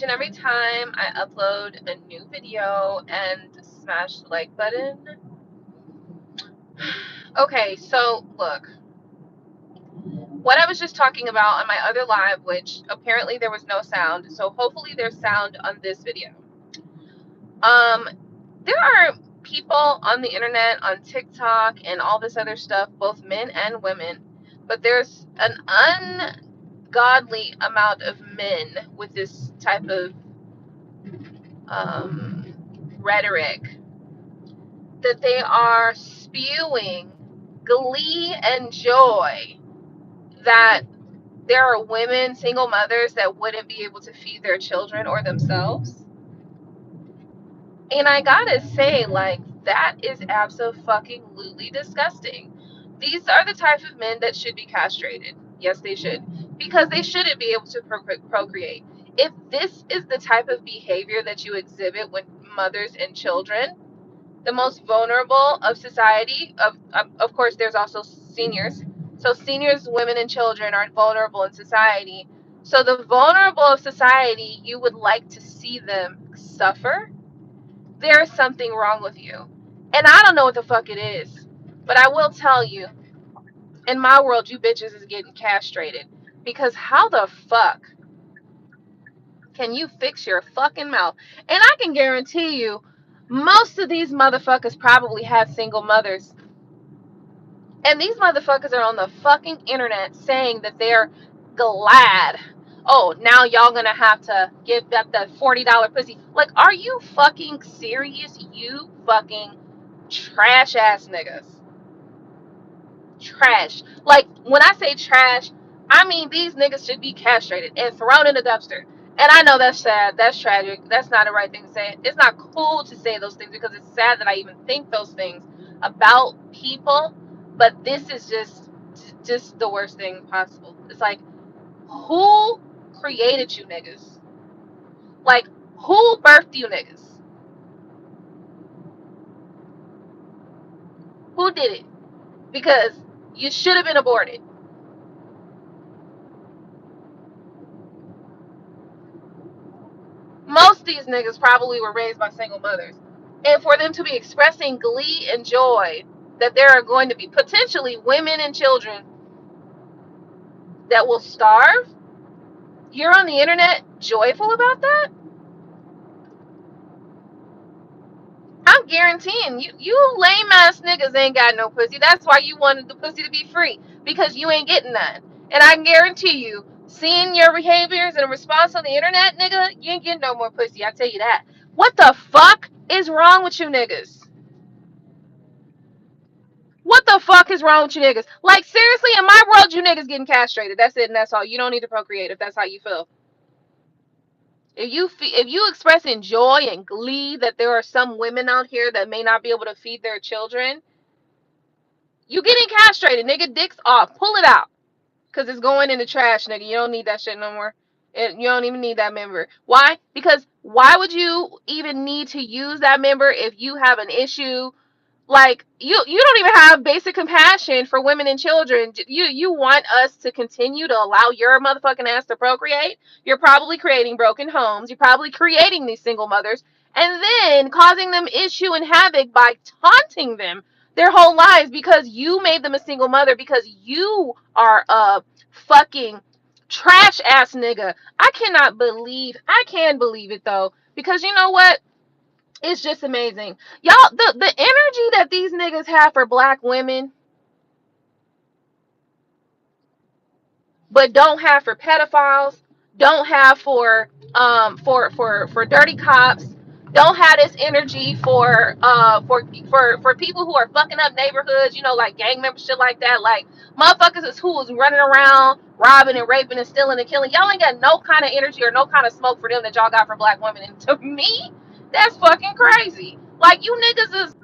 and every time I upload a new video and smash the like button. Okay, so look, what I was just talking about on my other live, which apparently there was no sound, so hopefully there's sound on this video. There are people on the internet, on TikTok, and all this other stuff, both men and women, but there's an ungodly amount of men with this type of rhetoric that they are spewing glee and joy that there are women, single mothers, that wouldn't be able to feed their children or themselves. And I gotta say, like, that is absolutely disgusting. These are the type of men that should be castrated. Yes, they should. Because they shouldn't be able to procreate. If this is the type of behavior that you exhibit with mothers and children, the most vulnerable of society, of course, there's also seniors. So seniors, women, and children are vulnerable in society. So the vulnerable of society, you would like to see them suffer? There's something wrong with you. And I don't know what the fuck it is. But I will tell you, in my world, you bitches is getting castrated. Because how the fuck can you fix your fucking mouth? And I can guarantee you, most of these motherfuckers probably have single mothers. And these motherfuckers are on the fucking internet saying that they're glad. Oh, now y'all gonna have to give up the $40 pussy. Like, are you fucking serious? You fucking trash ass niggas. Trash. Like, when I say trash, I mean these niggas should be castrated and thrown in the dumpster. And I know that's sad. That's tragic. That's not the right thing to say. It's not cool to say those things because it's sad that I even think those things about people. But this is just the worst thing possible. It's like, who created you niggas? Like, who birthed you niggas? Who did it? Because you should have been aborted. Most of these niggas probably were raised by single mothers. And for them to be expressing glee and joy that there are going to be potentially women and children that will starve, you're on the internet joyful about that? I'm guaranteeing you lame ass niggas ain't got no pussy. That's why you wanted the pussy to be free, because you ain't getting none. And I can guarantee you, seeing your behaviors in response on the internet, nigga, you ain't getting no more pussy. I tell you that. What the fuck is wrong with you niggas? What the fuck is wrong with you niggas? Like, seriously, in my world, you niggas getting castrated. That's it and that's all. You don't need to procreate if that's how you feel. If you expressing joy and glee that there are some women out here that may not be able to feed their children, you getting castrated, nigga. Dick's off. Pull it out. Because it's going in the trash, nigga. You don't need that shit no more. You don't even need that member. Why? Because why would you even need to use that member if you have an issue? Like, you don't even have basic compassion for women and children. You want us to continue to allow your motherfucking ass to procreate? You're probably creating broken homes. You're probably creating these single mothers and then causing them issue and havoc by taunting them their whole lives because you made them a single mother, because you are a fucking trash ass nigga. I can believe it though, because you know what? It's just amazing. Y'all, the energy that these niggas have for black women, but don't have for pedophiles, don't have for dirty cops, don't have this energy for people who are fucking up neighborhoods, you know, like gang members, shit like that. Like, motherfuckers is who is running around robbing and raping and stealing and killing. Y'all ain't got no kind of energy or no kind of smoke for them that y'all got for black women. And to me, that's fucking crazy. Like, you niggas is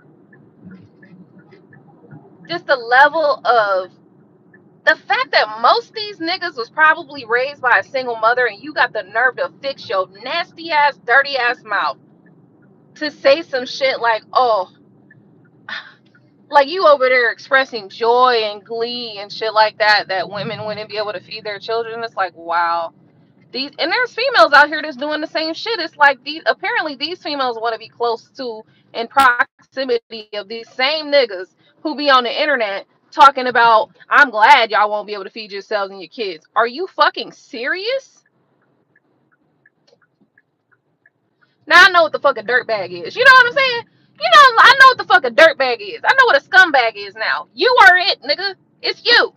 just the level of the fact that most of these niggas was probably raised by a single mother, and you got the nerve to fix your nasty ass, dirty ass mouth to say some shit like, oh, like you over there expressing joy and glee and shit like that, that women wouldn't be able to feed their children. It's like, wow. And there's females out here that's doing the same shit. It's like apparently these females want to be close to and proximity of these same niggas who be on the internet talking about, I'm glad y'all won't be able to feed yourselves and your kids. Are you fucking serious? Now I know what the fuck a dirtbag is. You know what I'm saying? You know, I know what the fuck a dirtbag is. I know what a scumbag is now. You are it, nigga. It's you.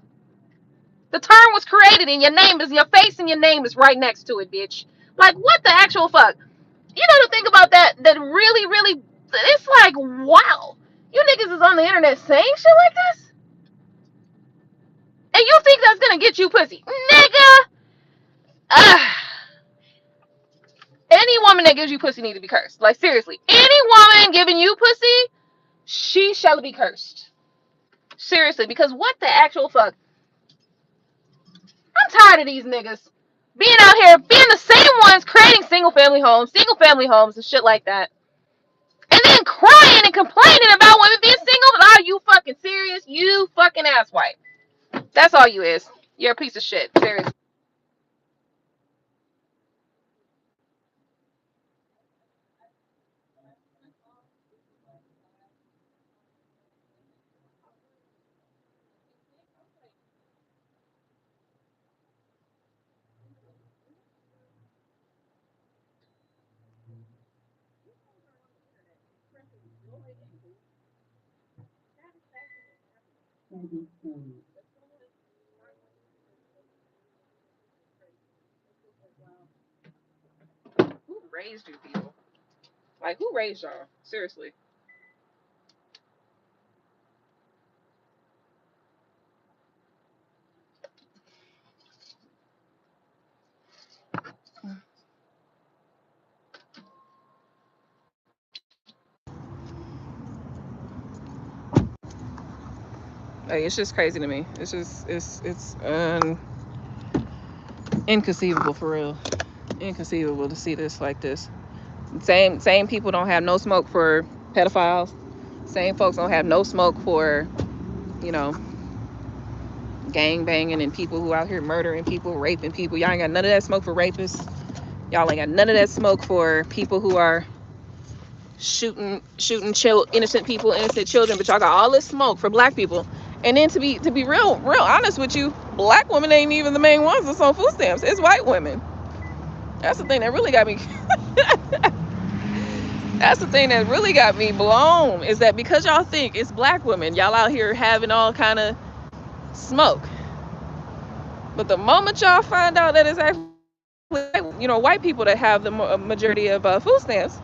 The term was created and your face and your name is right next to it, bitch. Like, what the actual fuck? You know, to think about that really, really, it's like, wow. You niggas is on the internet saying shit like this? And you think that's gonna get you pussy? Nigga! Ugh. Any woman that gives you pussy needs to be cursed. Like, seriously. Any woman giving you pussy, she shall be cursed. Seriously, because what the actual fuck? I'm tired of these niggas being out here, being the same ones creating single family homes, and shit like that. And then crying and complaining about women being single. Are you fucking serious? You fucking asswipe. That's all you is. You're a piece of shit. Seriously. Who raised you people? Like, who raised y'all? Seriously. Like, it's just crazy to me. It's just, it's inconceivable for real. Inconceivable to see this like this. Same people don't have no smoke for pedophiles. Same folks don't have no smoke for, you know, gang banging and people who out here murdering people, raping people. Y'all ain't got none of that smoke for rapists. Y'all ain't got none of that smoke for people who are shooting innocent people, innocent children. But y'all got all this smoke for black people. And then to be real honest with you, black women ain't even the main ones that's on food stamps. It's white women. That's the thing that really got me. That's the thing that really got me blown, is that because y'all think it's black women, y'all out here having all kind of smoke. But the moment y'all find out that it's actually, you know, white people that have the majority of food stamps,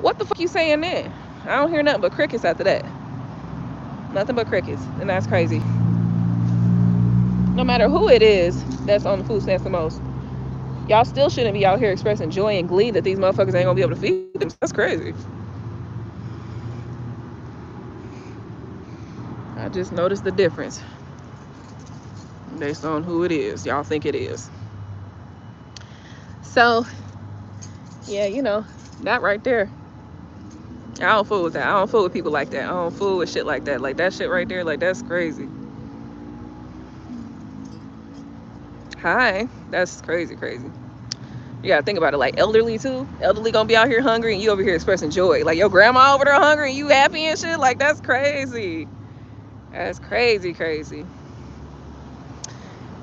what the fuck you saying then? I don't hear nothing but crickets after that. Nothing but crickets, and that's crazy. No matter who it is that's on the food stamps the most, y'all still shouldn't be out here expressing joy and glee that these motherfuckers ain't gonna be able to feed them. That's crazy. I just noticed the difference based on who it is y'all think it is. So yeah, you know, that right there, I don't fool with that. I don't fool with people like that. I don't fool with shit like that. Like, that shit right there, like, that's crazy. Hi. That's crazy. You gotta think about it, like, elderly too. Elderly gonna be out here hungry and you over here expressing joy. Like, your grandma over there hungry and you happy and shit. Like, that's crazy. That's crazy.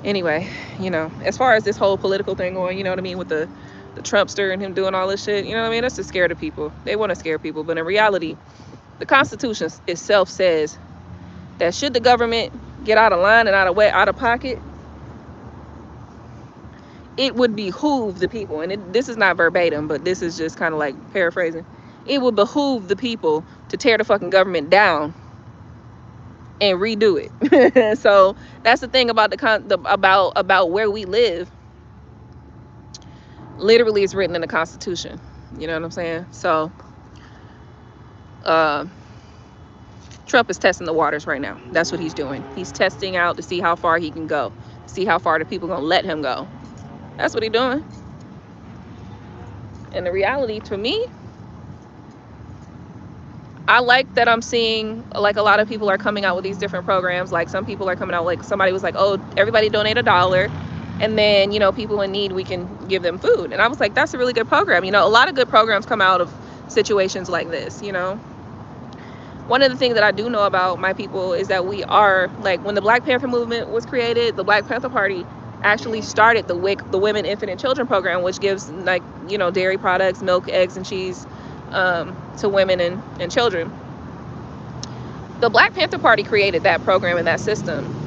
Anyway, you know, as far as this whole political thing going, you know what I mean, with the Trumpster and him doing all this shit, you know what I mean? That's to scare the people. They want to scare people. But in reality, the Constitution itself says that should the government get out of line and out of pocket, it would behoove the people, and this is not verbatim, but this is just kind of like paraphrasing, it would behoove the people to tear the fucking government down and redo it. So that's the thing about about where we live. Literally, it's written in the Constitution. You know what I'm saying? So Trump is testing the waters right now. That's what he's doing. He's testing out to see how far he can go, see how far the people gonna let him go. That's what he's doing. And the reality, to me, I like that I'm seeing, like, a lot of people are coming out with these different programs. Like, some people are coming out, like, somebody was like, oh, everybody donate $1, and then, you know, people in need, we can give them food. And I was like, that's a really good program. You know, a lot of good programs come out of situations like this, you know. One of the things that I do know about my people is that we are, like, when the Black Panther movement was created, the Black Panther Party actually started the WIC, the Women, Infant, and Children program, which gives, like, you know, dairy products, milk, eggs, and cheese to women and children. The Black Panther Party created that program and that system.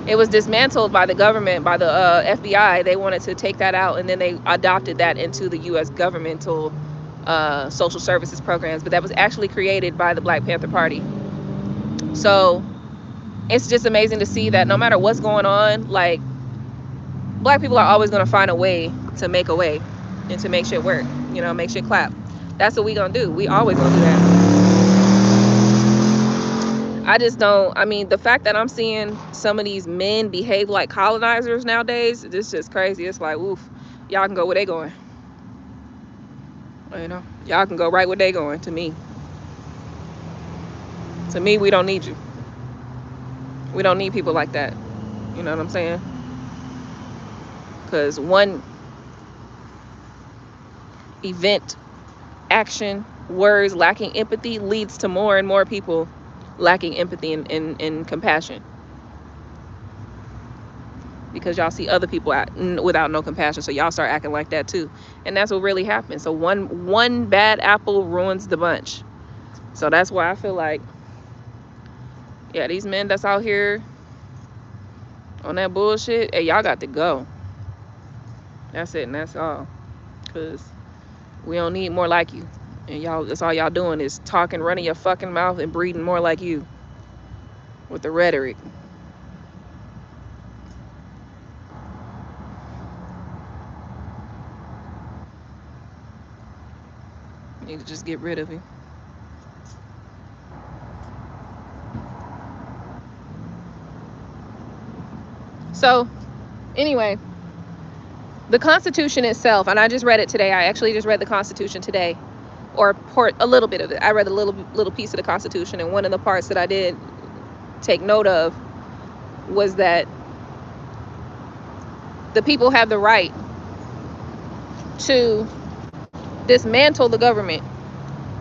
It was dismantled by the government, by the FBI. They wanted to take that out, and then they adopted that into the U.S. governmental social services programs. But that was actually created by the Black Panther Party. So it's just amazing to see that no matter what's going on, like, Black people are always going to find a way to make a way and to make shit work, you know, make shit clap. That's what we gonna do. We always gonna do that. I just don't, I mean, the fact that I'm seeing some of these men behave like colonizers nowadays, it's just crazy. It's like, oof, y'all can go where they going. You know, y'all can go right where they going. To me, we don't need you. We don't need people like that. You know what I'm saying? Because one event, action, words lacking empathy leads to more and more people lacking empathy and compassion, because y'all see other people without no compassion, so y'all start acting like that too, and that's what really happens. So one bad apple ruins the bunch. So that's why I feel like, yeah, these men that's out here on that bullshit, hey, y'all got to go. That's it, and that's all, because we don't need more like you. And y'all, that's all y'all doing is talking, running your fucking mouth, and breeding more like you with the rhetoric. You need to just get rid of him. So, anyway, the Constitution itself, and I just read it today. I actually just read the Constitution today, or a little bit of it. I read a little piece of the Constitution, and one of the parts that I did take note of was that the people have the right to dismantle the government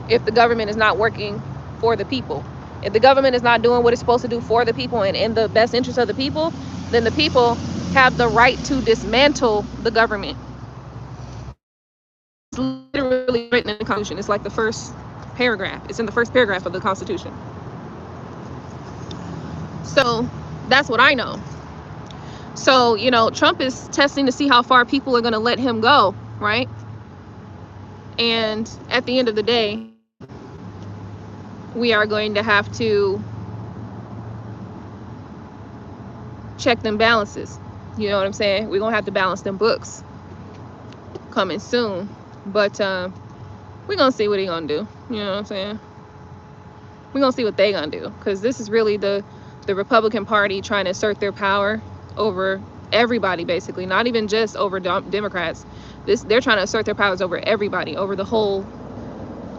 if the government is not working for the people. If the government is not doing what it's supposed to do for the people and in the best interest of the people, then the people have the right to dismantle the government. It's literally written in the Constitution. It's like the first paragraph. It's in the first paragraph of the Constitution. So that's what I know. So, you know, Trump is testing to see how far people are going to let him go, right? And at the end of the day, we are going to have to check them balances. You know what I'm saying? We're going to have to balance them books coming soon. But we're going to see what he's going to do. You know what I'm saying? We're going to see what they're going to do. Because this is really the Republican Party trying to assert their power over everybody, basically. Not even just over Democrats. They're trying to assert their powers over everybody, over the whole,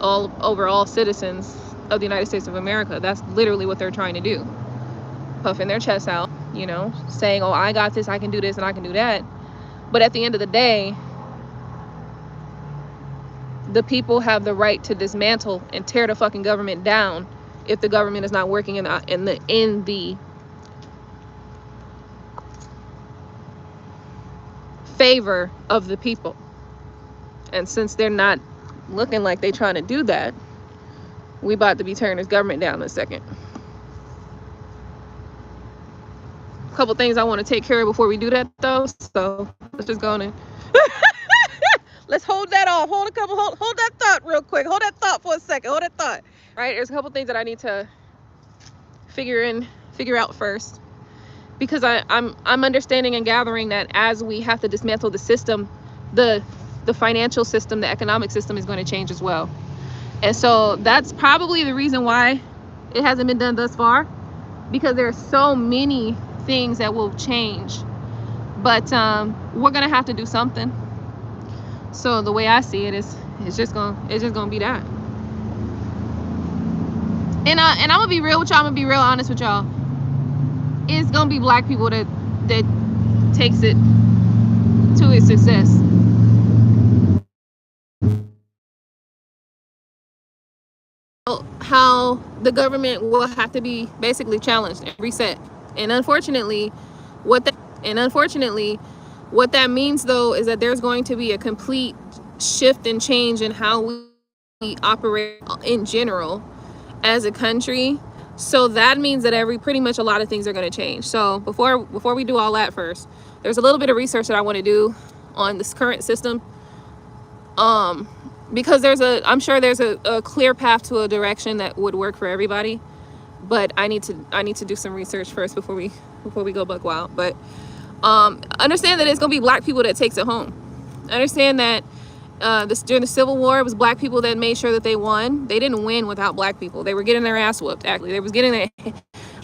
over all citizens of the United States of America. That's literally what they're trying to do. Puffing their chests out, you know, saying, oh, I got this, I can do this, and I can do that. But at the end of the day, the people have the right to dismantle and tear the fucking government down if the government is not working in the favor of the people. And since they're not looking like they're trying to do that, we about to be tearing this government down in a second. A couple things I want to take care of before we do that, though. So let's just go on. Let's hold that off. Hold that thought real quick. Hold that thought for a second. Hold that thought. Right? There's a couple things that I need to figure out first, because I'm understanding and gathering that as we have to dismantle the system, the financial system, the economic system is going to change as well. And so that's probably the reason why it hasn't been done thus far, because there are so many things that will change. But we're gonna have to do something. So the way I see it is, it's just gonna be that. And I'm gonna be real with y'all. I'm gonna be real honest with y'all. It's gonna be black people that takes it to its success. How the government will have to be basically challenged and reset. And unfortunately, what that means though is that there's going to be a complete shift and change in how we operate in general as a country. So that means that pretty much a lot of things are going to change. So before we do all that, first, there's a little bit of research that I want to do on this current system, because I'm sure there's a clear path to a direction that would work for everybody, but I need to do some research first before we go buck wild. But understand that it's gonna be black people that takes it home. Understand that during the Civil War, it was black people that made sure that they won. They didn't win without black people. They were getting their ass whooped. Actually,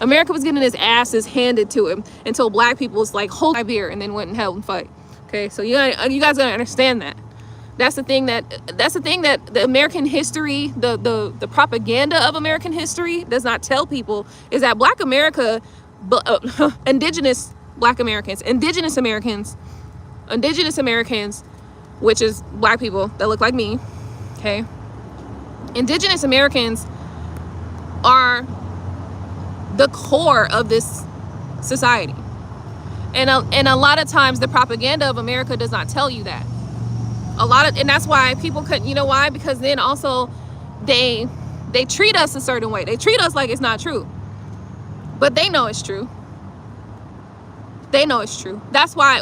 America was getting its asses handed to him until black people was like, hold my beer, and then went and held and fight. Okay, so you guys gotta understand that. That's the thing that the American history, the propaganda of American history does not tell people, is that Black America, indigenous Americans, which is black people that look like me, okay? Indigenous Americans are the core of this society. And a lot of times the propaganda of America does not tell you that. And that's why people couldn't, you know why? Because then also they treat us a certain way. They treat us like it's not true. But they know it's true. They know it's true. That's why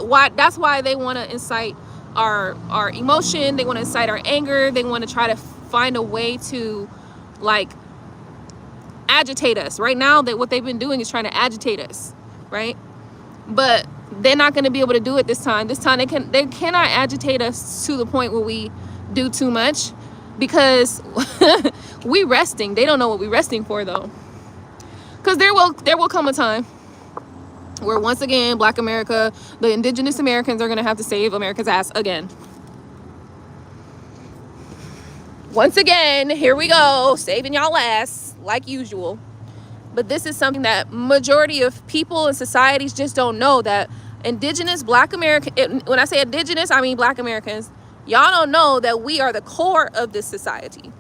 they want to incite our emotion. They want to incite our anger. They want to try to find a way to like agitate us. Right now, that what they've been doing is trying to agitate us, right? But they're not going to be able to do it this time. This time they cannot agitate us to the point where we do too much, because we resting. They don't know what we're resting for though. Because there will come a time where once again, Black America, the indigenous Americans are going to have to save America's ass again. Once again, here we go, saving y'all ass like usual. But this is something that majority of people and societies just don't know, that indigenous Black American, when I say indigenous, I mean Black Americans, y'all don't know that we are the core of this society.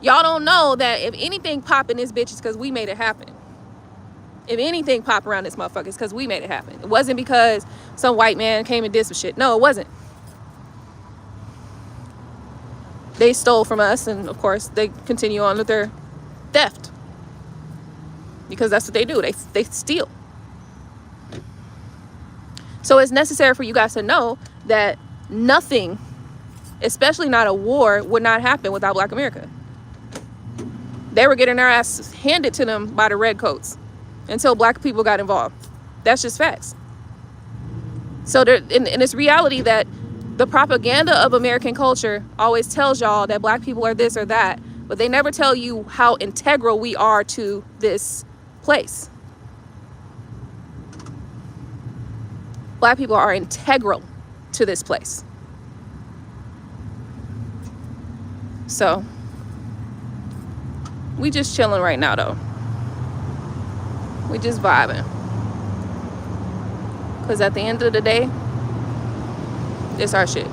Y'all don't know that if anything pop in this bitch, it's because we made it happen. If anything pop around this motherfucker, it's because we made it happen. It wasn't because some white man came and did some shit. No, it wasn't. They stole from us, and of course they continue on with their theft, because that's what they do. They steal. So it's necessary for you guys to know that nothing, especially not a war, would not happen without Black America. They were getting their ass handed to them by the redcoats until Black people got involved. That's just facts. So and it's reality that the propaganda of American culture always tells y'all that Black people are this or that, but they never tell you how integral we are to this place. Black people are integral to this place. So we just chilling right now though. We just vibing. Because at the end of the day, it's our shit.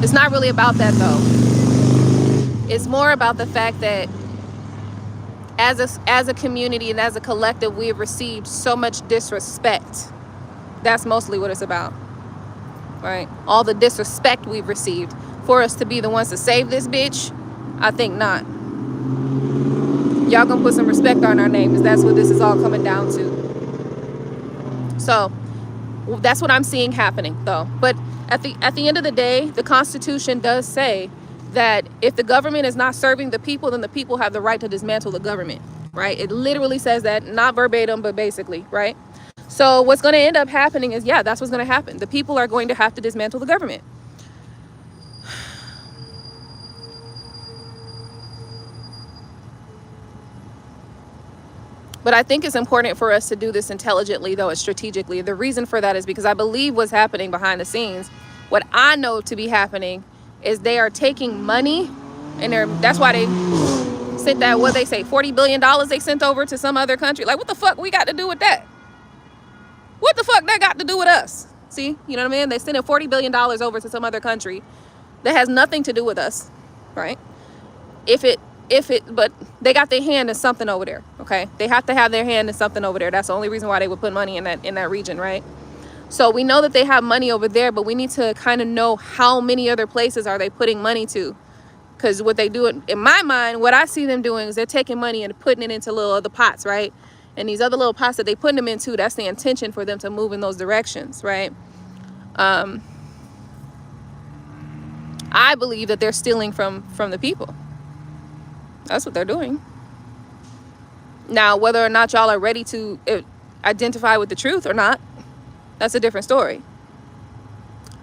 It's not really about that though. It's more about the fact that as a community and as a collective, we have received so much disrespect. That's mostly what it's about, right? All the disrespect we've received. For us to be the ones to save this bitch, I think not. Y'all gonna put some respect on our name, because that's what this is all coming down to. So that's what I'm seeing happening though. But at the end of the day, the Constitution does say that if the government is not serving the people, then the people have the right to dismantle the government, right? It literally says that, not verbatim, but basically, right? So what's going to end up happening is, yeah, that's what's going to happen. The people are going to have to dismantle the government. But I think it's important for us to do this intelligently, though, and strategically. The reason for that is because I believe what's happening behind the scenes, what I know to be happening, is they are taking money, and that's why they sent that, what they say, $40 billion they sent over to some other country. Like, what the fuck we got to do with that? What the fuck that got to do with us? See, you know what I mean? They sending $40 billion over to some other country that has nothing to do with us, right? But they got their hand in something over there, okay? They have to have their hand in something over there. That's the only reason why they would put money in that region, right? So we know that they have money over there, but we need to kind of know how many other places are they putting money to. Because what they do, in my mind, what I see them doing is they're taking money and putting it into little other pots, right? And these other little pots that they put them into, that's the intention for them to move in those directions, right? I believe that they're stealing from the people. That's what they're doing. Now, whether or not y'all are ready to identify with the truth or not, that's a different story.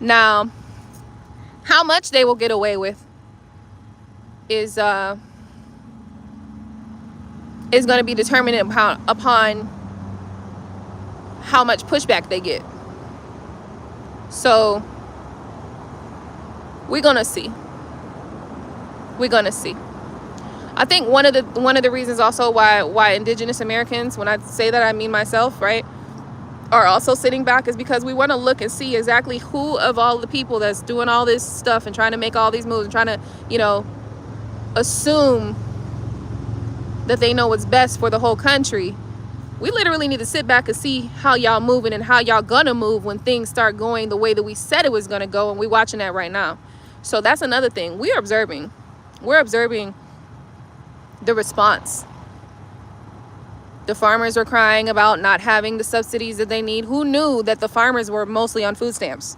Now, how much they will get away with is going to be determined upon how much pushback they get. So we're gonna see. I think one of the reasons also why indigenous Americans, when I say that I mean myself, right, are also sitting back is because we want to look and see exactly who of all the people that's doing all this stuff and trying to make all these moves and trying to, you know, assume that they know what's best for the whole country. We literally need to sit back and see how y'all moving and how y'all gonna move when things start going the way that we said it was gonna go, and we're watching that right now. So that's another thing. We're observing the response. The farmers are crying about not having the subsidies that they need. Who knew that the farmers were mostly on food stamps?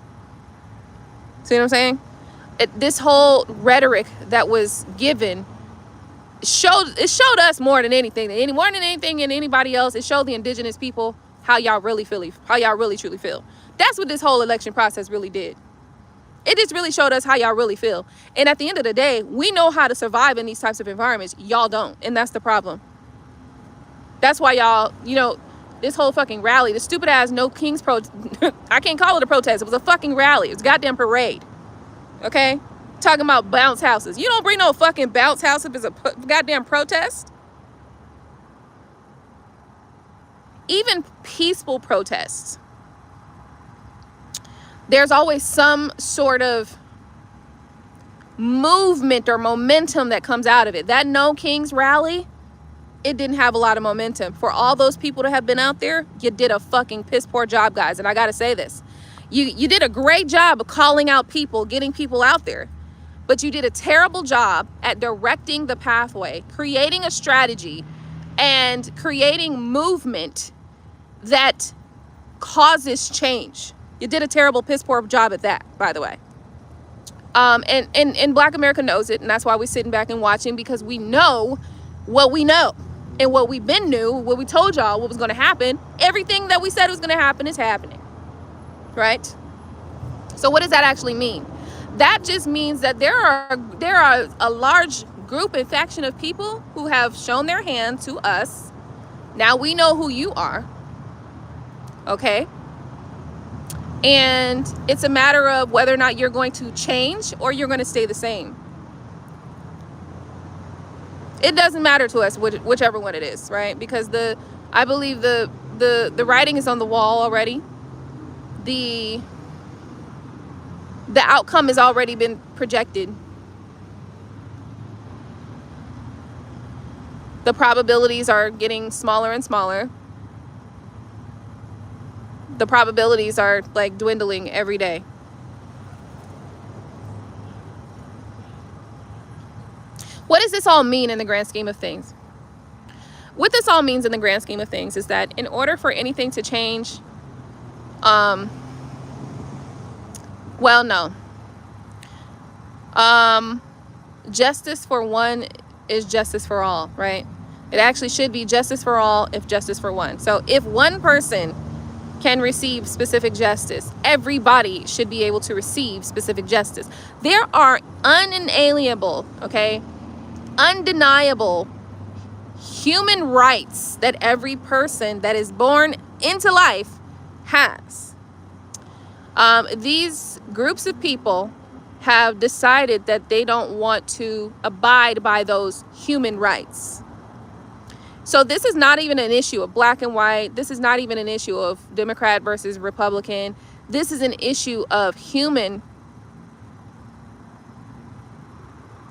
See what I'm saying? This whole rhetoric that was given showed us more than anything and anybody else. It showed the indigenous people how y'all really truly feel. That's what this whole election process really did. It just really showed us how y'all really feel. And at the end of the day, we know how to survive in these types of environments. Y'all don't. And that's the problem. That's why y'all, you know, this whole fucking rally, the stupid ass No Kings I can't call it a protest. It was a fucking rally. It was a goddamn parade. Okay? Talking about bounce houses. You don't bring no fucking bounce house if it's a goddamn protest. Even peaceful protests, there's always some sort of movement or momentum that comes out of it. That No Kings rally, it didn't have a lot of momentum. For all those people to have been out there, you did a fucking piss poor job, guys. And I gotta say this. You did a great job of calling out people, getting people out there. But you did a terrible job at directing the pathway, creating a strategy, and creating movement that causes change. You did a terrible piss poor job at that, by the way. And Black America knows it, and that's why we're sitting back and watching, because we know what we know. And what we've been knew, what we told y'all what was going to happen, everything that we said was going to happen is happening. Right? So what does that actually mean? That just means that there are a large group and faction of people who have shown their hand to us. Now we know who you are. Okay? And it's a matter of whether or not you're going to change or you're going to stay the same. It doesn't matter to us whichever one it is, right? Because I believe the writing is on the wall already. The outcome has already been projected. The probabilities are getting smaller and smaller. The probabilities are like dwindling every day. What does this all mean in the grand scheme of things? What this all means in the grand scheme of things is that in order for anything to change, well, no. Justice for one is justice for all, right? It actually should be justice for all if justice for one. So if one person can receive specific justice, everybody should be able to receive specific justice. There are unalienable, okay, undeniable human rights that every person that is born into life has. These groups of people have decided that they don't want to abide by those human rights. So this is not even an issue of black and white. This is not even an issue of Democrat versus Republican. This is an issue of human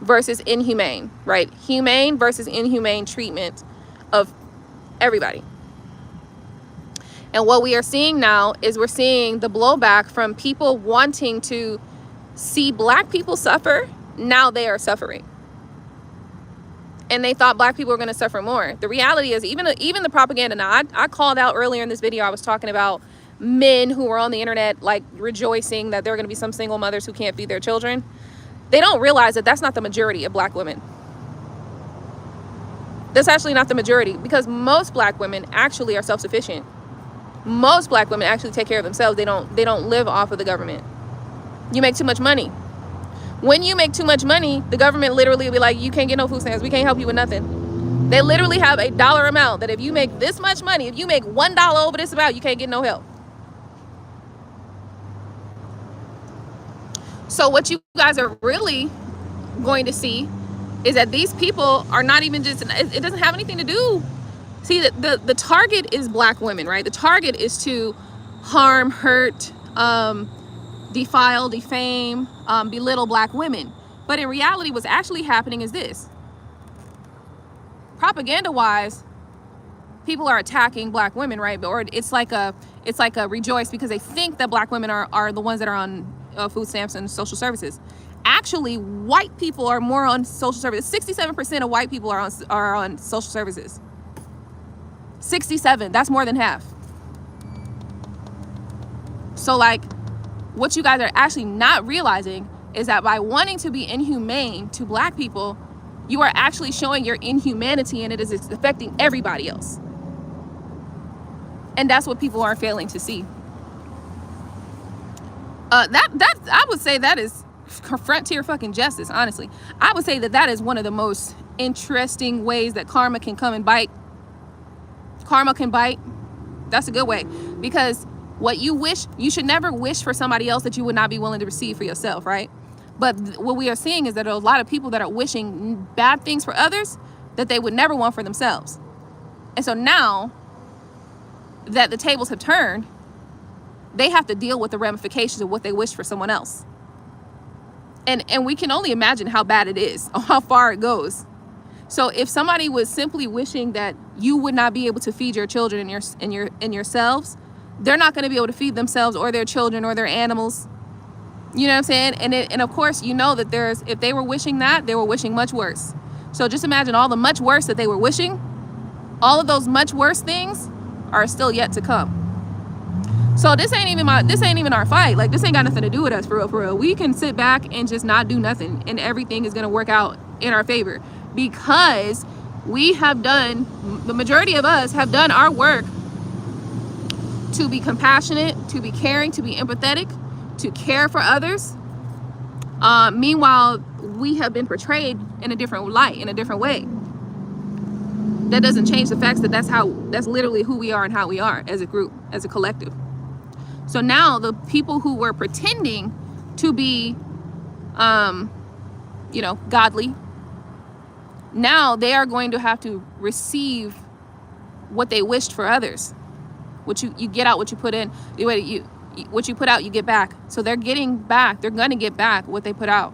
versus inhumane, right? Humane versus inhumane treatment of everybody. And what we are seeing now is we're seeing the blowback from people wanting to see black people suffer. Now they are suffering. And they thought black people were going to suffer more. The reality is even the propaganda. Now, I called out earlier in this video, I was talking about men who were on the internet, like rejoicing that there are going to be some single mothers who can't feed their children. They don't realize that that's not the majority of black women. That's actually not the majority, because most black women actually are self-sufficient. Most black women actually take care of themselves. They don't live off of the government. You make too much money. When you make too much money, the government literally will be like, you can't get no food stamps. We can't help you with nothing. They literally have a dollar amount that if you make this much money, if you make $1 over this amount, you can't get no help. So what you guys are really going to see is that these people are not even just, it doesn't have anything to do. See, the target is black women, right? The target is to harm, hurt, defile, defame, belittle black women. But in reality, what's actually happening is this. Propaganda-wise, people are attacking black women, right? Or it's like a rejoice because they think that black women are the ones that are on food stamps and social services. Actually, white people are more on social services. 67% of white people are on social services. 67, that's more than half. So like, what you guys are actually not realizing is that by wanting to be inhumane to black people, you are actually showing your inhumanity, and it is affecting everybody else. And that's what people are failing to see. That I would say that is frontier fucking justice, honestly. I would say that is one of the most interesting ways that karma can come and bite. Karma can bite. That's a good way, because what you wish, you should never wish for somebody else that you would not be willing to receive for yourself, right? But what we are seeing is that there are a lot of people that are wishing bad things for others that they would never want for themselves. And so now that the tables have turned, they have to deal with the ramifications of what they wish for someone else. And we can only imagine how bad it is or how far it goes. So if somebody was simply wishing that you would not be able to feed your children and yourselves, they're not going to be able to feed themselves or their children or their animals. You know what I'm saying? And of course, you know that if they were wishing that, they were wishing much worse. So just imagine all the much worse that they were wishing. All of those much worse things are still yet to come. So this ain't even our fight. Like, this ain't got nothing to do with us, for real, for real. We can sit back and just not do nothing, and everything is going to work out in our favor, because we have done, the majority of us have done our work to be compassionate, to be caring, to be empathetic, to care for others. Meanwhile, we have been portrayed in a different light, in a different way. That doesn't change the facts that that's literally who we are and how we are as a group, as a collective. So now the people who were pretending to be, godly, now they are going to have to receive what they wished for others. What you get out, what you put in, what you put out, you get back. So they're getting back. They're going to get back what they put out.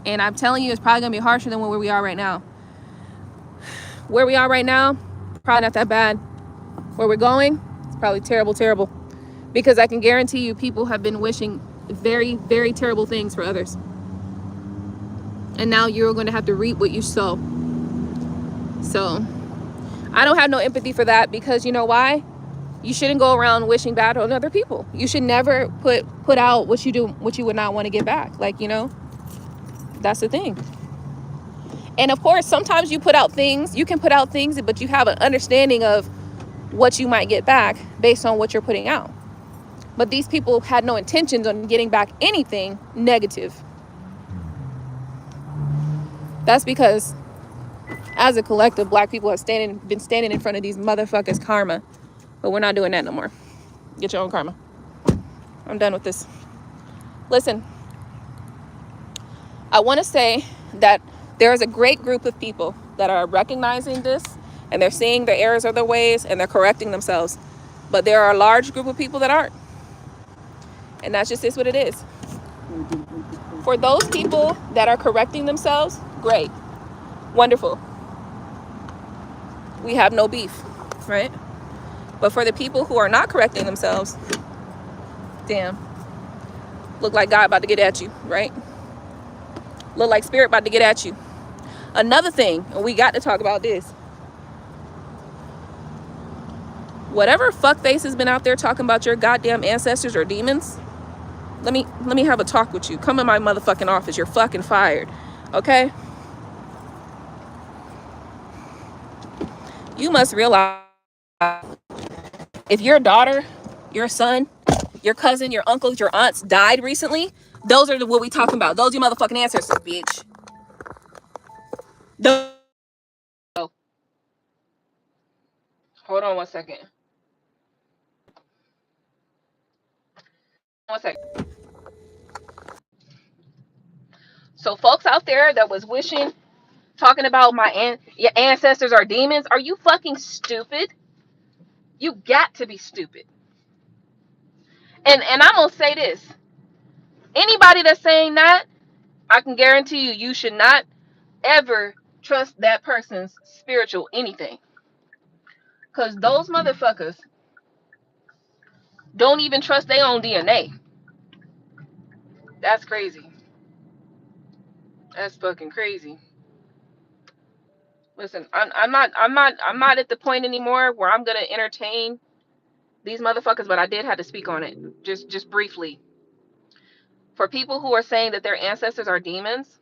And I'm telling you, it's probably going to be harsher than where we are right now. Where we are right now, probably not that bad. Where we're going, it's probably terrible, terrible. Because I can guarantee you, people have been wishing very, very terrible things for others. And now you're going to have to reap what you sow. So I don't have no empathy for that, because you know why? You shouldn't go around wishing bad on other people. You should never put out what you would not want to get back. Like, that's the thing. And of course, sometimes you can put out things, but you have an understanding of what you might get back based on what you're putting out. But these people had no intentions on getting back anything negative. That's because as a collective, black people have been standing in front of these motherfuckers' karma. But we're not doing that no more. Get your own karma. I'm done with this. Listen, I want to say that there is a great group of people that are recognizing this and they're seeing the errors of their ways and they're correcting themselves. But there are a large group of people that aren't. And that's just what it is. For those people that are correcting themselves, great, wonderful. We have no beef, right? But for the people who are not correcting themselves, damn, look like God about to get at you, right? Look like spirit about to get at you. Another thing, and we got to talk about this. Whatever fuckface has been out there talking about your goddamn ancestors or demons, let me have a talk with you. Come in my motherfucking office. You're fucking fired. Okay? You must realize if your daughter, your son, your cousin, your uncles, your aunts died recently, those are what we talking about. Those are your motherfucking ancestors, bitch. Hold on one second. So folks out there that was wishing, talking about your ancestors are demons, are you fucking stupid? You got to be stupid. And I'm gonna say this. Anybody that's saying that, I can guarantee you, you should not ever trust that person's spiritual anything. Because those motherfuckers don't even trust their own DNA. That's crazy. That's fucking crazy. Listen, I'm not at the point anymore where I'm gonna entertain these motherfuckers, but I did have to speak on it just briefly. For people who are saying that their ancestors are demons,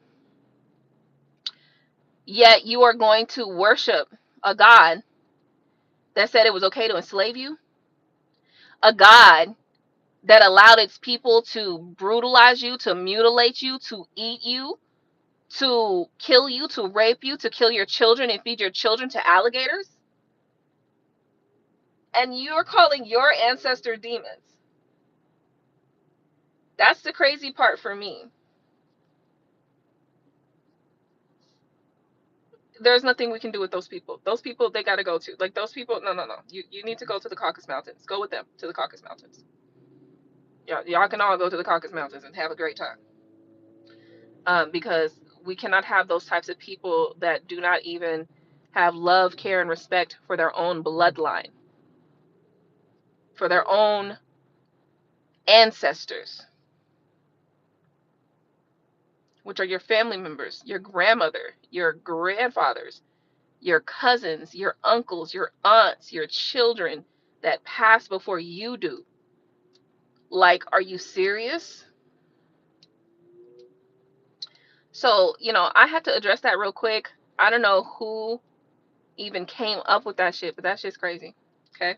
yet you are going to worship a god that said it was okay to enslave you, a god that allowed its people to brutalize you, to mutilate you, to eat you, to kill you, to rape you, to kill your children and feed your children to alligators. And you're calling your ancestor demons. That's the crazy part for me. There's nothing we can do with those people. Those people, they got to go to. Like, those people, no. You need to go to the Caucasus Mountains. Go with them to the Caucasus Mountains. Y'all can all go to the Caucasus Mountains and have a great time. Because we cannot have those types of people that do not even have love, care, and respect for their own bloodline, for their own ancestors, which are your family members, your grandmother, your grandfathers, your cousins, your uncles, your aunts, your children that pass before you do. Like, are you serious? So, I had to address that real quick. I don't know who even came up with that shit, but that's just crazy. Okay.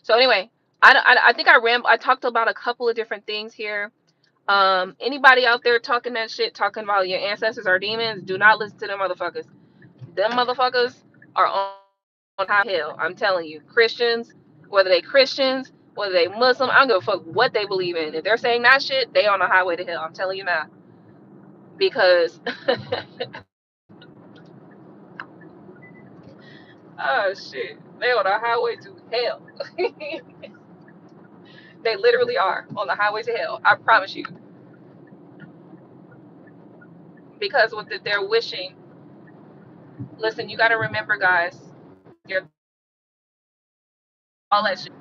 So anyway, I think I talked about a couple of different things here. Anybody out there talking that shit, talking about your ancestors are demons, do not listen to them motherfuckers. Them motherfuckers are on high hell. I'm telling you. Christians, whether they Muslim, I don't give a fuck what they believe in. If they're saying that shit, they on a highway to hell. I'm telling you now. Because oh shit. They on a highway to hell. They literally are on the highway to hell. I promise you. Because what they're wishing. Listen, you gotta remember, guys. You're all that shit.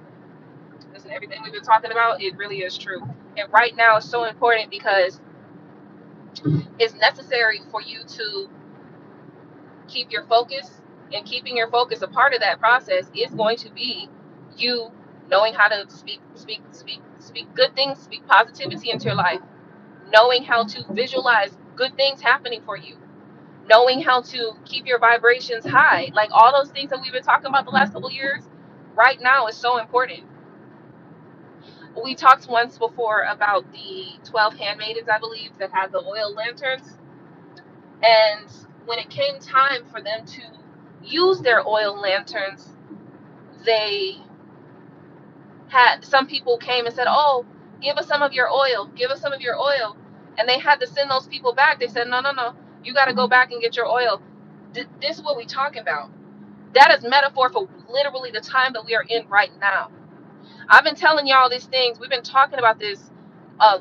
Listen, everything we've been talking about, it really is true. And right now it's so important because it's necessary for you to keep your focus, and keeping your focus, a part of that process is going to be you knowing how to speak good things, speak positivity into your life, knowing how to visualize good things happening for you, knowing how to keep your vibrations high. Like, all those things that we've been talking about the last couple of years, right now is so important. We talked once before about the 12 handmaidens, I believe, that had the oil lanterns. And when it came time for them to use their oil lanterns, they had some people came and said, "Oh, give us some of your oil, give us some of your oil." And they had to send those people back. They said, "No, you got to go back and get your oil." This is what we're talking about. That is metaphor for literally the time that we are in right now. I've been telling y'all these things. We've been talking about this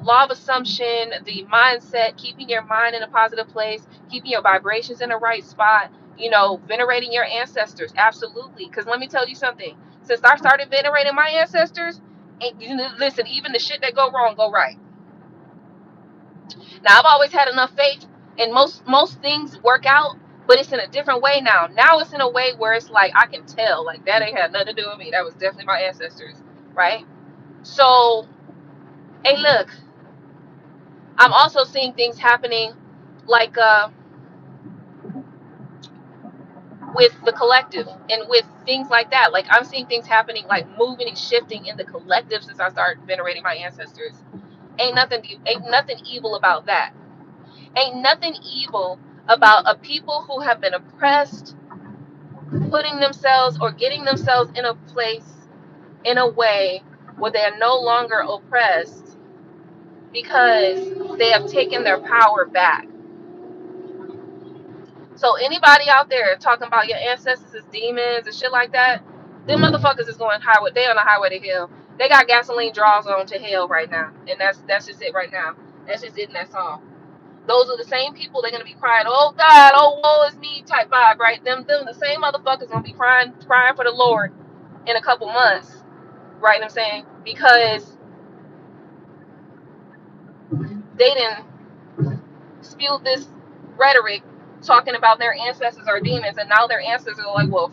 law of assumption, the mindset, keeping your mind in a positive place, keeping your vibrations in the right spot, venerating your ancestors. Absolutely. Because let me tell you something. Since I started venerating my ancestors, and listen, even the shit that go wrong, go right. Now, I've always had enough faith, and most things work out, but it's in a different way now. Now it's in a way where it's like I can tell, like that ain't had nothing to do with me. That was definitely my ancestors, right? So, hey, look, I'm also seeing things happening, like with the collective and with things like that. Like I'm seeing things happening, like moving and shifting in the collective since I started venerating my ancestors. Ain't nothing evil about that. Ain't nothing evil about a people who have been oppressed, putting themselves or getting themselves in a place, in a way where they are no longer oppressed because they have taken their power back. So anybody out there talking about your ancestors as demons and shit like that, them motherfuckers is going highway. They on the highway to hell. They got gasoline draws on to hell right now, and that's just it right now. That's just it, and that's all. Those are the same people. They're gonna be crying, "Oh God, oh woe is me," type vibe, right? Them the same motherfuckers gonna be crying for the Lord in a couple months, right? I'm saying, because they didn't spew this rhetoric talking about their ancestors are demons, and now their ancestors are like, well,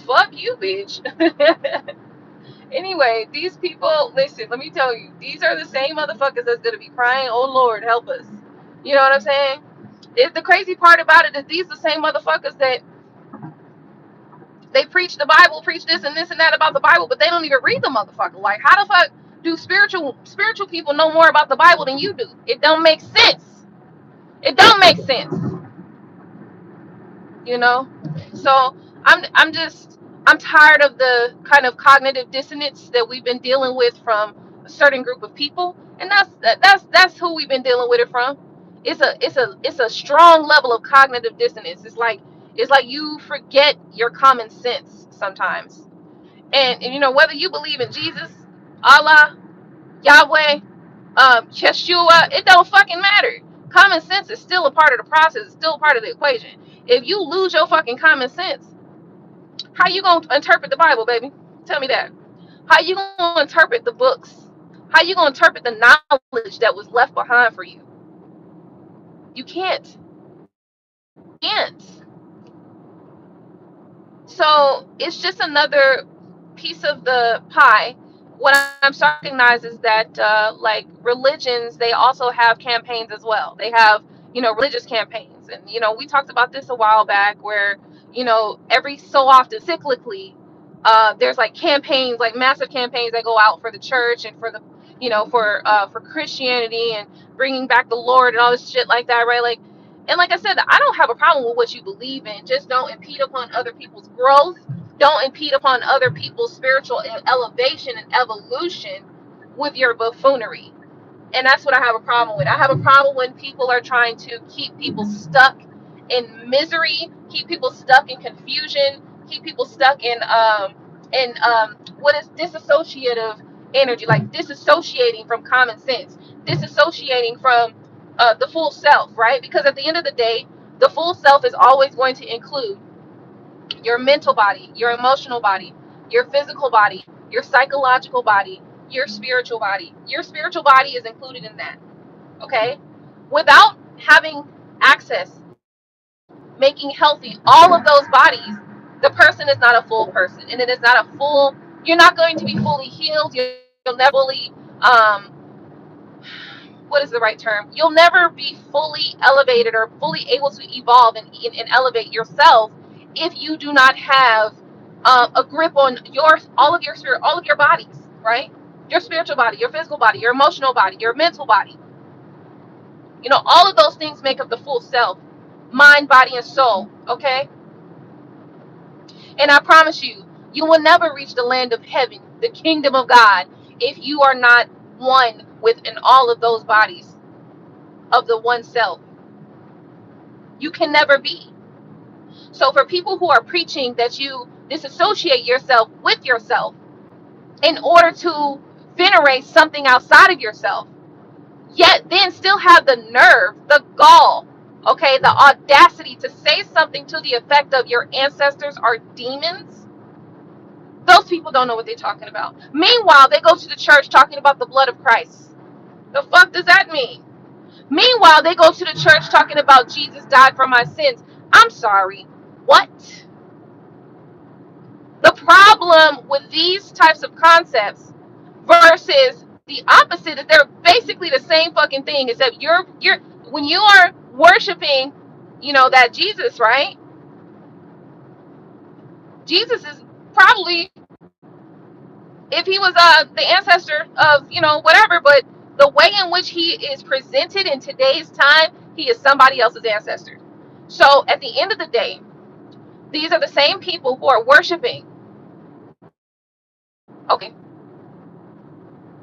fuck you, bitch. Anyway, these people, listen, let me tell you, these are the same motherfuckers that's gonna be crying, "Oh Lord, help us." You know what I'm saying? It's the crazy part about it is these are the same motherfuckers that they preach the Bible, preach this and that about the Bible, but they don't even read the motherfucker. Like, how the fuck do spiritual people know more about the Bible than you do? It don't make sense. It don't make sense. You know? So I'm tired of the kind of cognitive dissonance that we've been dealing with from a certain group of people, and that's who we've been dealing with it from. It's a strong level of cognitive dissonance. It's like you forget your common sense sometimes. And whether you believe in Jesus, Allah, Yahweh, Yeshua, it don't fucking matter. Common sense is still a part of the process. It's still a part of the equation. If you lose your fucking common sense, how you gonna interpret the Bible, baby? Tell me that. How you gonna interpret the books? How you gonna interpret the knowledge that was left behind for you? You can't. Can't. So it's just another piece of the pie. What I'm starting to recognize is that, like religions, they also have campaigns as well. They have, religious campaigns, and we talked about this a while back, where every so often, cyclically, there's like campaigns, like massive campaigns that go out for the church and for the, for Christianity and bringing back the Lord and all this shit like that, right? Like, and like I said, I don't have a problem with what you believe in. Just don't impede upon other people's growth. Don't impede upon other people's spiritual elevation and evolution with your buffoonery. And that's what I have a problem with. I have a problem when people are trying to keep people stuck in misery, keep people stuck in confusion, keep people stuck in what is disassociative energy, like disassociating from common sense, disassociating from the full self, right? Because at the end of the day, the full self is always going to include your mental body, your emotional body, your physical body, your psychological body, your spiritual body. Your spiritual body is included in that, okay? Without having access, making healthy all of those bodies, the person is not a full person. And it is not a full, you're not going to be fully healed. You'll never fully, what is the right term? You'll never be fully elevated or fully able to evolve and elevate yourself if you do not have a grip on all of your spirit, all of your bodies, right? Your spiritual body, your physical body, your emotional body, your mental body. All of those things make up the full self, mind, body, and soul, okay? And I promise you, you will never reach the land of heaven, the kingdom of God, if you are not one within all of those bodies of the one self. You can never be. So for people who are preaching that you disassociate yourself with yourself in order to venerate something outside of yourself, yet then still have the nerve, the gall, okay, the audacity to say something to the effect of your ancestors are demons, those people don't know what they're talking about. Meanwhile, they go to the church talking about the blood of Christ. The fuck does that mean? Meanwhile, they go to the church talking about Jesus died for my sins. I'm sorry. What? The problem with these types of concepts versus the opposite is they're basically the same fucking thing, except you're when you are worshiping, that Jesus, right? Jesus is probably, if he was the ancestor of, whatever, but the way in which he is presented in today's time, he is somebody else's ancestor. So at the end of the day, these are the same people who are worshiping, okay,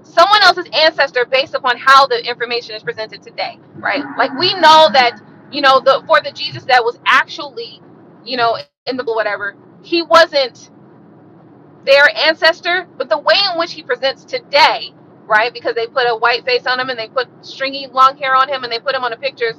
someone else's ancestor based upon how the information is presented today, right? Like, we know that, for the Jesus that was actually, in the whatever, he wasn't their ancestor, but the way in which he presents today, right? Because they put a white face on him and they put stringy long hair on him and they put him on the pictures